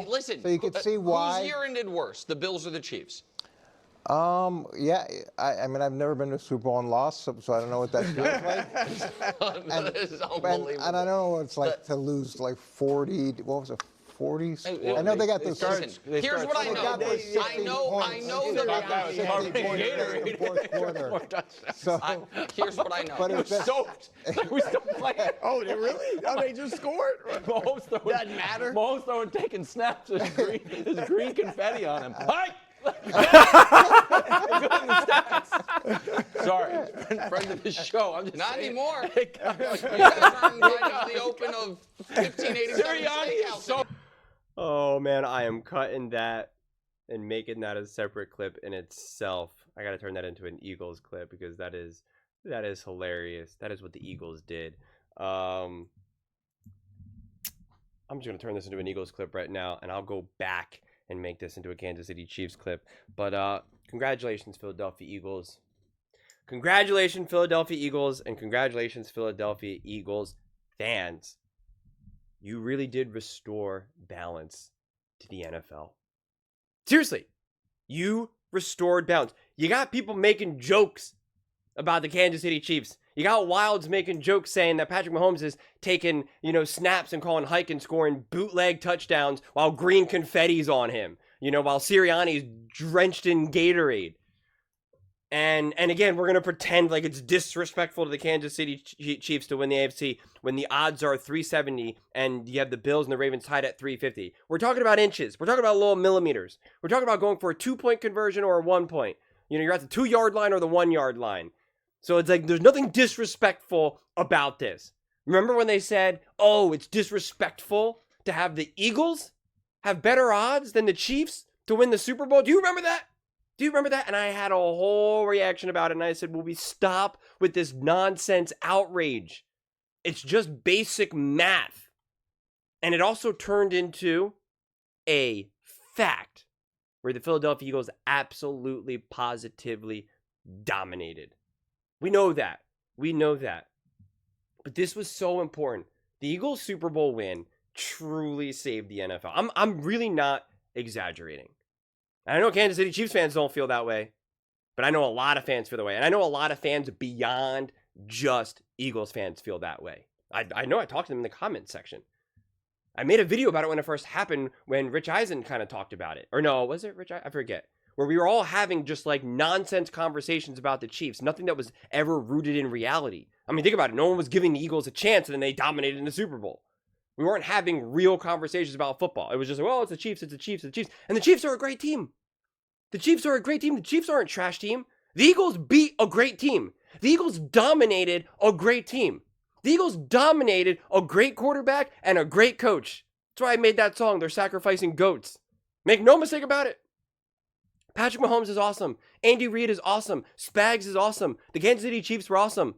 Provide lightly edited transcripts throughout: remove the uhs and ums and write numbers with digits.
listen. So you could see why. Whose year ended worse, the Bills or the Chiefs? Yeah, I mean, I've never been to a Super Bowl and lost, so I don't know what that feels like. This is unbelievable. And I know what it's like to lose like 40, what was it, 40? I know they got those. Here's what I know. I know that in the fourth quarter. So, here's what I know. But it was Soaked. We still playing. Oh, they really? Oh, they just scored? Doesn't matter. Mahomes throwing, taking snaps. There's green confetti on him. Hi! Sorry, friend of the show. I'm just Not saying. anymore. You guys are invited to the open of 1587 Steakhouse. Oh man, I am cutting that and making that a separate clip in itself. I gotta turn that into an Eagles clip because that is hilarious. That is what the Eagles did. I'm just gonna turn this into an Eagles clip right now, and I'll go back and make this into a Kansas City Chiefs clip. But congratulations, Philadelphia Eagles. Congratulations, Philadelphia Eagles, and congratulations, Philadelphia Eagles fans. You really did restore balance to the NFL. Seriously, you restored balance. You got people making jokes about the Kansas City Chiefs. You got Wilds making jokes saying that Patrick Mahomes is taking, snaps and calling hike and scoring bootleg touchdowns while green confetti's on him. While Sirianni's drenched in Gatorade. And again, we're going to pretend like it's disrespectful to the Kansas City Chiefs to win the AFC when the odds are 370 and you have the Bills and the Ravens tied at 350. We're talking about inches. We're talking about little millimeters. We're talking about going for a 2-point conversion or a 1 point. You're at the 2-yard line or the 1-yard line. So it's like there's nothing disrespectful about this. Remember when they said, oh, it's disrespectful to have the Eagles have better odds than the Chiefs to win the Super Bowl? Do you remember that? Do you remember that? And I had a whole reaction about it. And I said, will we stop with this nonsense outrage? It's just basic math. And it also turned into a fact where the Philadelphia Eagles absolutely, positively dominated. We know that. We know that. But this was so important. The Eagles Super Bowl win truly saved the NFL. I'm really not exaggerating. And I know Kansas City Chiefs fans don't feel that way, but I know a lot of fans feel that way. And I know a lot of fans beyond just Eagles fans feel that way. I know I talked to them in the comments section. I made a video about it when it first happened when Rich Eisen kind of talked about it. Or no, was it Rich Eisen? I forget. Where we were all having just like nonsense conversations about the Chiefs. Nothing that was ever rooted in reality. I mean, think about it. No one was giving the Eagles a chance and then they dominated in the Super Bowl. We weren't having real conversations about football. It was just like, well, it's the Chiefs, it's the Chiefs, it's the Chiefs. And the Chiefs are a great team. The Chiefs are a great team. The Chiefs aren't a trash team. The Eagles beat a great team. The Eagles dominated a great team. The Eagles dominated a great quarterback and a great coach. That's why I made that song, They're Sacrificing Goats. Make no mistake about it. Patrick Mahomes is awesome. Andy Reid is awesome. Spags is awesome. The Kansas City Chiefs were awesome.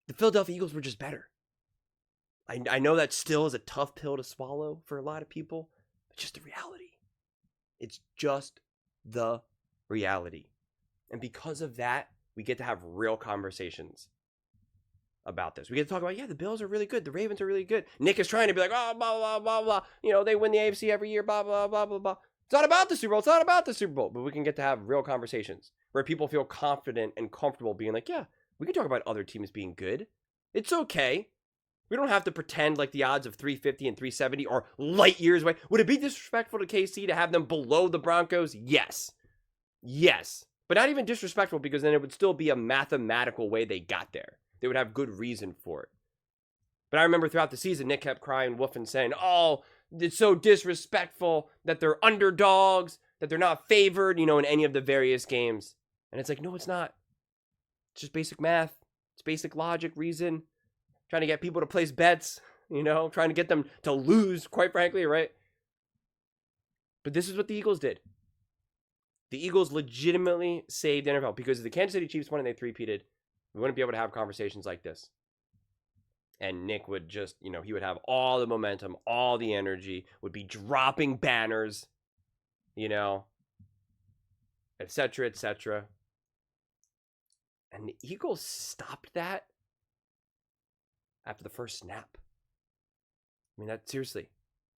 The Philadelphia Eagles were just better. I know that still is a tough pill to swallow for a lot of people. It's just the reality. It's just the reality. And because of that, we get to have real conversations about this. We get to talk about, yeah, the Bills are really good. The Ravens are really good. Nick is trying to be like, oh, blah, blah, blah, blah. They win the AFC every year, blah, blah, blah, blah, blah. It's not about the Super Bowl. It's not about the Super Bowl. But we can get to have real conversations where people feel confident and comfortable being like, yeah, we can talk about other teams being good. It's okay. We don't have to pretend like the odds of 350 and 370 are light years away. Would it be disrespectful to KC to have them below the Broncos? Yes. Yes. But not even disrespectful because then it would still be a mathematical way they got there. They would have good reason for it. But I remember throughout the season, Nick kept crying wolf and saying, oh, it's so disrespectful that they're underdogs, that they're not favored, in any of the various games. And it's like, no, it's not. It's just basic math. It's basic logic, reason. Trying to get people to place bets, trying to get them to lose, quite frankly, right? But this is what the Eagles did. The Eagles legitimately saved the NFL because if the Kansas City Chiefs won and they three-peated, we wouldn't be able to have conversations like this. And Nick would just, he would have all the momentum, all the energy, would be dropping banners, et cetera, et cetera. And the Eagles stopped that after the first snap. I mean, seriously.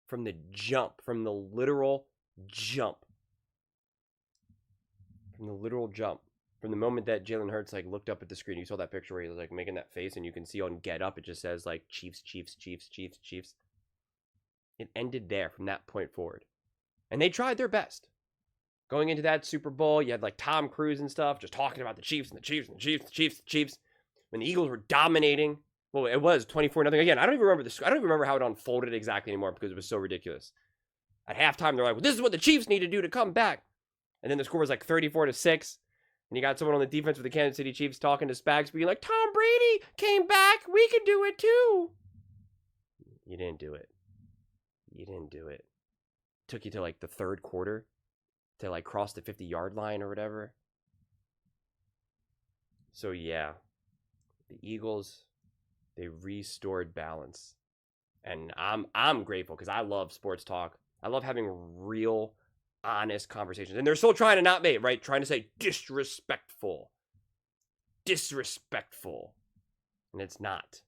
from the jump, from the literal jump. From the literal jump. From the moment that Jalen Hurts like looked up at the screen, you saw that picture where he was like making that face, and you can see on Get Up, it just says like Chiefs, Chiefs, Chiefs, Chiefs, Chiefs. It ended there from that point forward. And they tried their best. Going into that Super Bowl, you had like Tom Cruise and stuff just talking about the Chiefs and the Chiefs and the Chiefs, the Chiefs, the Chiefs. When the Eagles were dominating, well, it was 24-0. Again, I don't even remember how it unfolded exactly anymore because it was so ridiculous. At halftime, they're like, well, this is what the Chiefs need to do to come back. And then the score was like 34-6. And you got someone on the defense with the Kansas City Chiefs talking to Spags, being like, Tom Brady came back. We can do it too. You didn't do it. You didn't do it. Took you to like the third quarter to like cross the 50-yard line or whatever. So yeah, the Eagles, they restored balance. And I'm grateful because I love sports talk. I love having real, honest conversations. And they're still trying to not make, right? Trying to say disrespectful. Disrespectful. And it's not.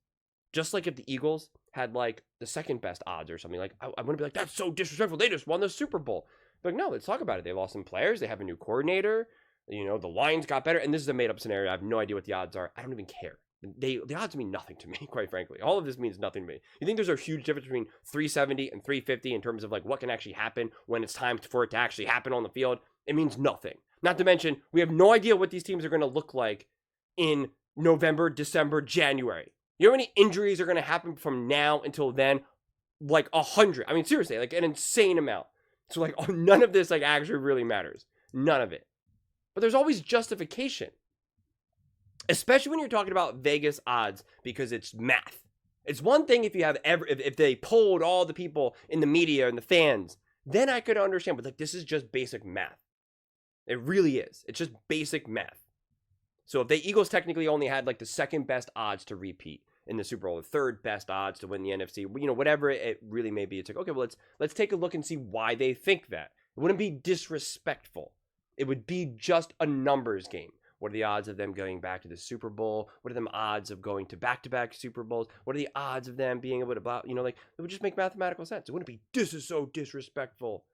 Just like if the Eagles had like the second best odds or something, like I wouldn't be like, that's so disrespectful. They just won the Super Bowl. But no, let's talk about it. They lost some players. They have a new coordinator. You know, the lines got better. And this is a made up scenario. I have no idea what the odds are. I don't even care. The odds mean nothing to me, quite frankly. All of this means nothing to me. You think there's a huge difference between 370 and 350 in terms of like what can actually happen when it's time for it to actually happen on the field? It means nothing. Not to mention, we have no idea what these teams are going to look like in November, December, January. You know how many injuries are going to happen from now until then? Like 100. I mean, seriously, like an insane amount. So like none of this like actually really matters. None of it. But there's always justification. Especially when you're talking about Vegas odds because it's math. It's one thing if you have if they polled all the people in the media and the fans, then I could understand. But like this is just basic math. It really is. It's just basic math. So if the Eagles technically only had like the second best odds to repeat in the Super Bowl, the third best odds to win the NFC, you know, whatever it really may be, it's like, okay, well, let's take a look and see why they think that. It wouldn't be disrespectful. It would be just a numbers game. What are the odds of them going back to the Super Bowl? What are the odds of going to back-to-back Super Bowls? What are the odds of them being able to, you know, like, it would just make mathematical sense. It wouldn't be, this is so disrespectful.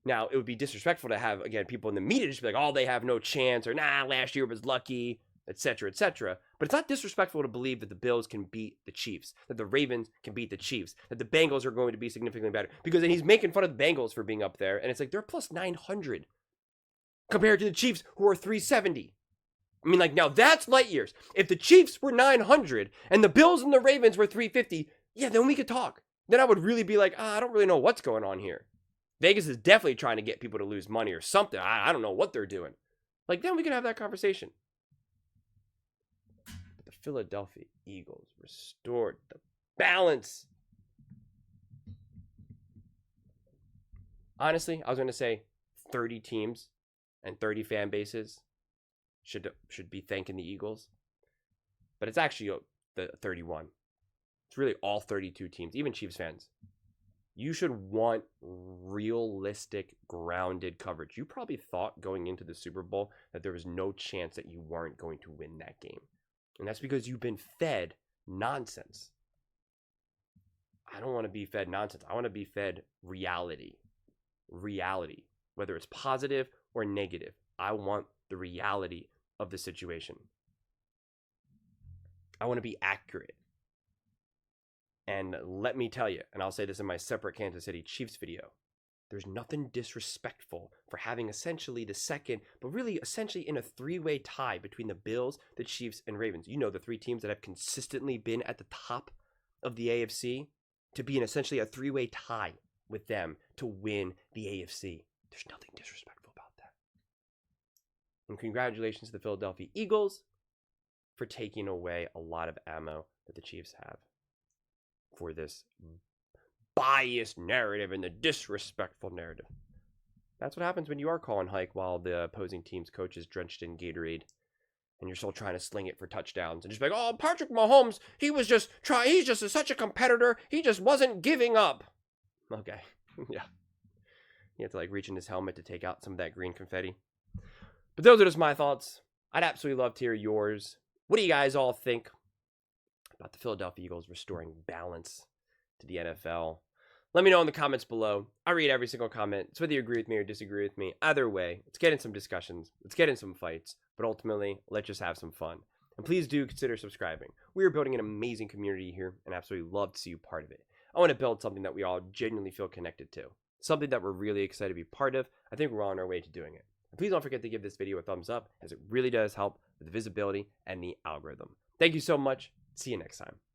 Now, it would be disrespectful to have, again, people in the media just be like, oh, they have no chance, or nah, last year was lucky, etc., etc. But it's not disrespectful to believe that the Bills can beat the Chiefs, that the Ravens can beat the Chiefs, that the Bengals are going to be significantly better. Because then he's making fun of the Bengals for being up there, and it's like, they're plus 900 compared to the Chiefs, who are 370. I mean, like, now that's light years. If the Chiefs were 900 and the Bills and the Ravens were 350, yeah, then we could talk. Then I would really be like, I don't really know what's going on here. Vegas is definitely trying to get people to lose money or something. I don't know what they're doing. Like, then we can have that conversation. But the Philadelphia Eagles restored the balance. Honestly, I was going to say 30 teams and 30 fan bases should be thanking the Eagles. But it's actually the 31. It's really all 32 teams, even Chiefs fans. You should want realistic, grounded coverage. You probably thought going into the Super Bowl that there was no chance that you weren't going to win that game. And that's because you've been fed nonsense. I don't want to be fed nonsense. I want to be fed reality. Reality. Whether it's positive or negative. I want the reality of the situation. I want to be accurate. And let me tell you, and I'll say this in my separate Kansas City Chiefs video, there's nothing disrespectful for having essentially the second, but really essentially in a three-way tie between the Bills, the Chiefs, and Ravens. You know, the three teams that have consistently been at the top of the AFC, to be in essentially a three-way tie with them to win the AFC. There's nothing disrespectful about that. And congratulations to the Philadelphia Eagles for taking away a lot of ammo that the Chiefs have for this biased narrative and the disrespectful narrative. That's what happens when you are calling hike while the opposing team's coach is drenched in Gatorade and you're still trying to sling it for touchdowns and just be like, oh, Patrick Mahomes, he's just such a competitor. He just wasn't giving up. Okay. Yeah. You have to like reach in his helmet to take out some of that green confetti. But those are just my thoughts. I'd absolutely love to hear yours. What do you guys all think about the Philadelphia Eagles restoring balance to the NFL? Let me know in the comments below. I read every single comment. So whether you agree with me or disagree with me, either way, let's get in some discussions. Let's get in some fights. But ultimately, let's just have some fun. And please do consider subscribing. We are building an amazing community here and absolutely love to see you part of it. I want to build something that we all genuinely feel connected to. Something that we're really excited to be part of. I think we're on our way to doing it. And please don't forget to give this video a thumbs up, as it really does help with the visibility and the algorithm. Thank you so much. See you next time.